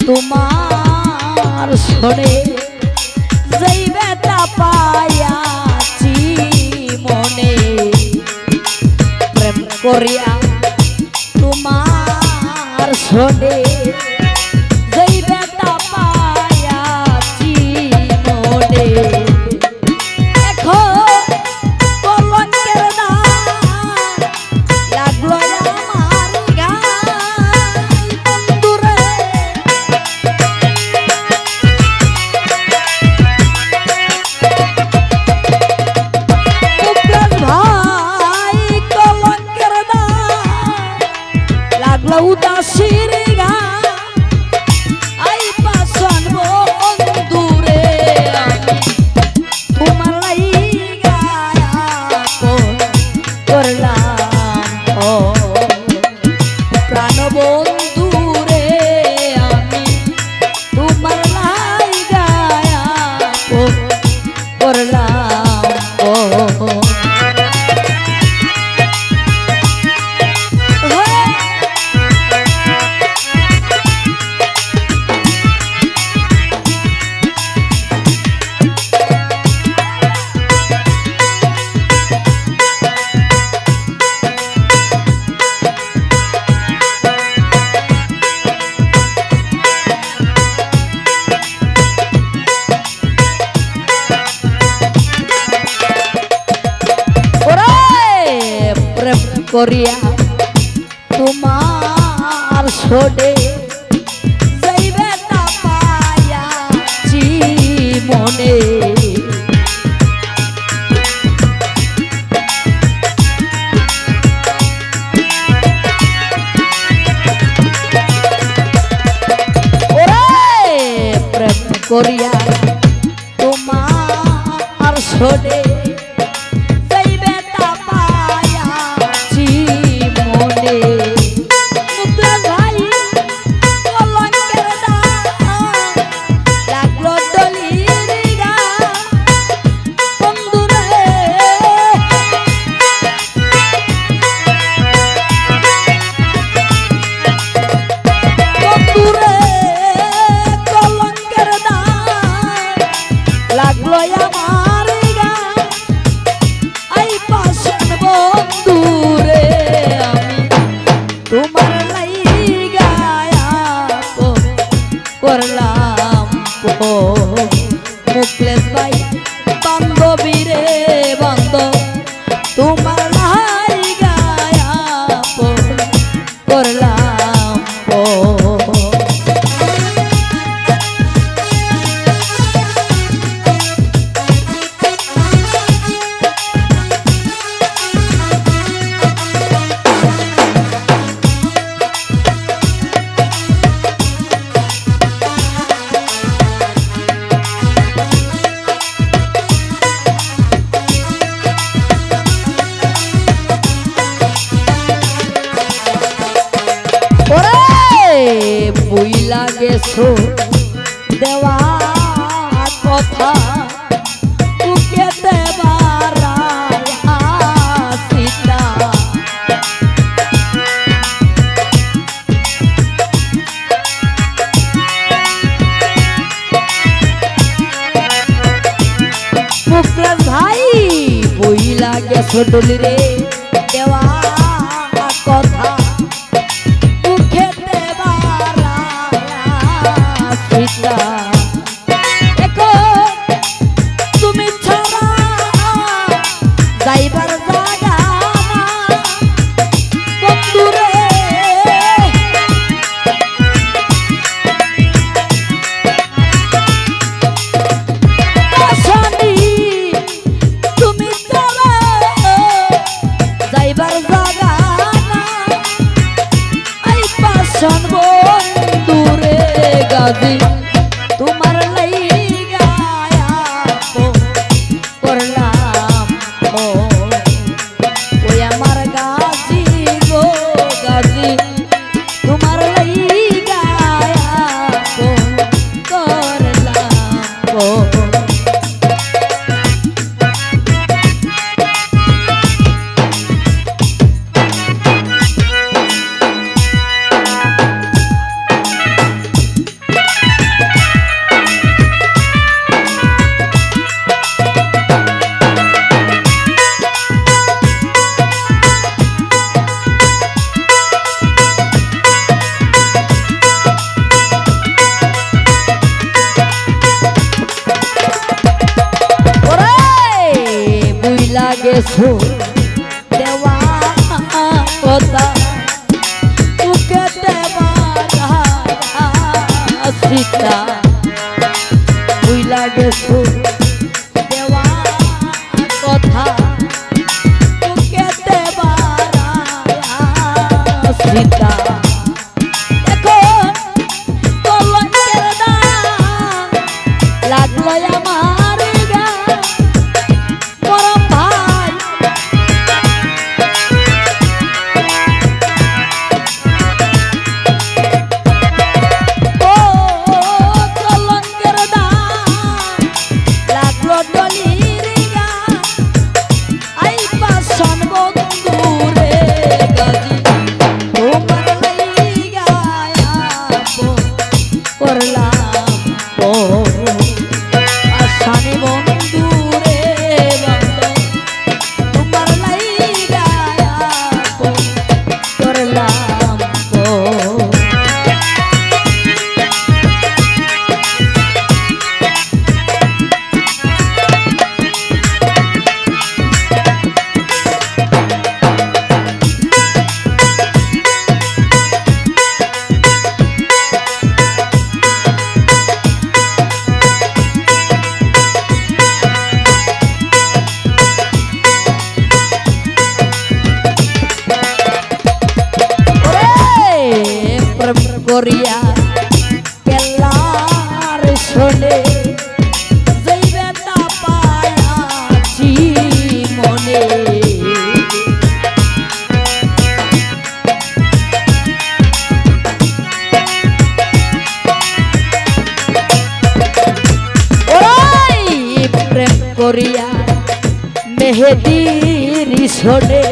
তোমার শোনে যেই ব্যথা পাইয়াছি মনে প্রেম করিয়া তোমার শোনে যেই ব্যথা পাইয়াছি মনে উদাসীর গা আই পাশন বন্ধুরে তোমার লাইগা করলাম প্রাণ বন্ধুরে আমি তোমার লাইগা করলাম করিয়া তোমার শোনে যেই ব্যথা পাইয়াছি মনে প্রেম করিয়া তোমার শোনে করলাম মুখলেশ ভাই বান্ধবীরে বান্ধব তোমার লাইগা করলাম বইলা গেছো দেওয়া কথা বুকে দেবার আসিতা মুখলেশ ভাই বইলা গেছো ডলিরে দেওয়া কথা তুমি ছাড়া যাইবার জায়গা বন্ধুরে তুমি ছাড়া যাইবার জায়গা আই পাশন বন্ধুরে গাজী তোমার লাইগা করলাম ওই আমার গাজী গো গাজী তোমার লাইগা করলাম গেছো দেওয়া কথা তোকে দেওয়া সীতা ভুইলা গেছো দেওয়া কথা তোকে দেওয়া সীতা করিয়া কেলার শোনে যাইবেটা পায়াছি মনে ওই প্রেম করিয়া মেহেদির শোনে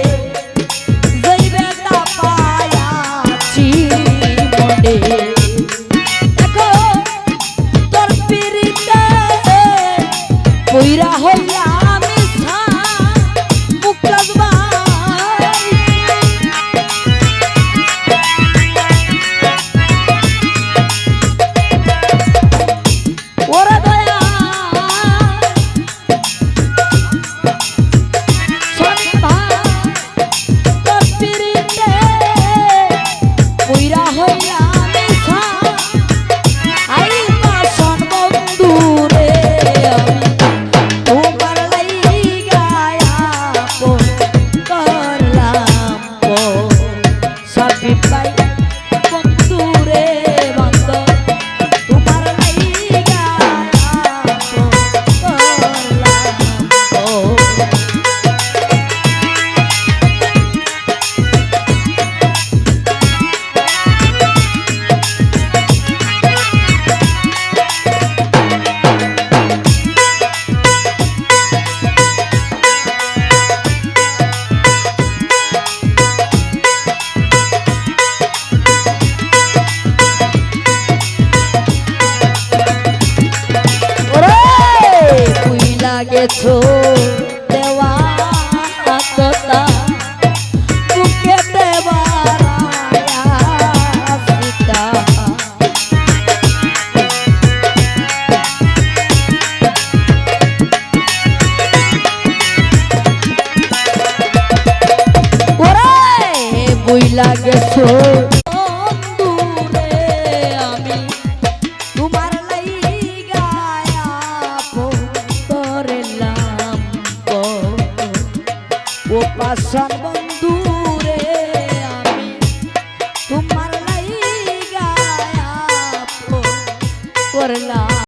কইরা হইয়া মিছা মুক্তাজবাই ওরে দয়া সন্ধ্যা তোর পিরিতে কইরা হইয়া মিছা আই বাসন বন্ধু রে গেছো দেওয়া কথা তোকে দেওয়া সীতা ওরে বুইলা গেছো ও পাশান বন্ধু রে আমি তোমার লাইগা করলাম।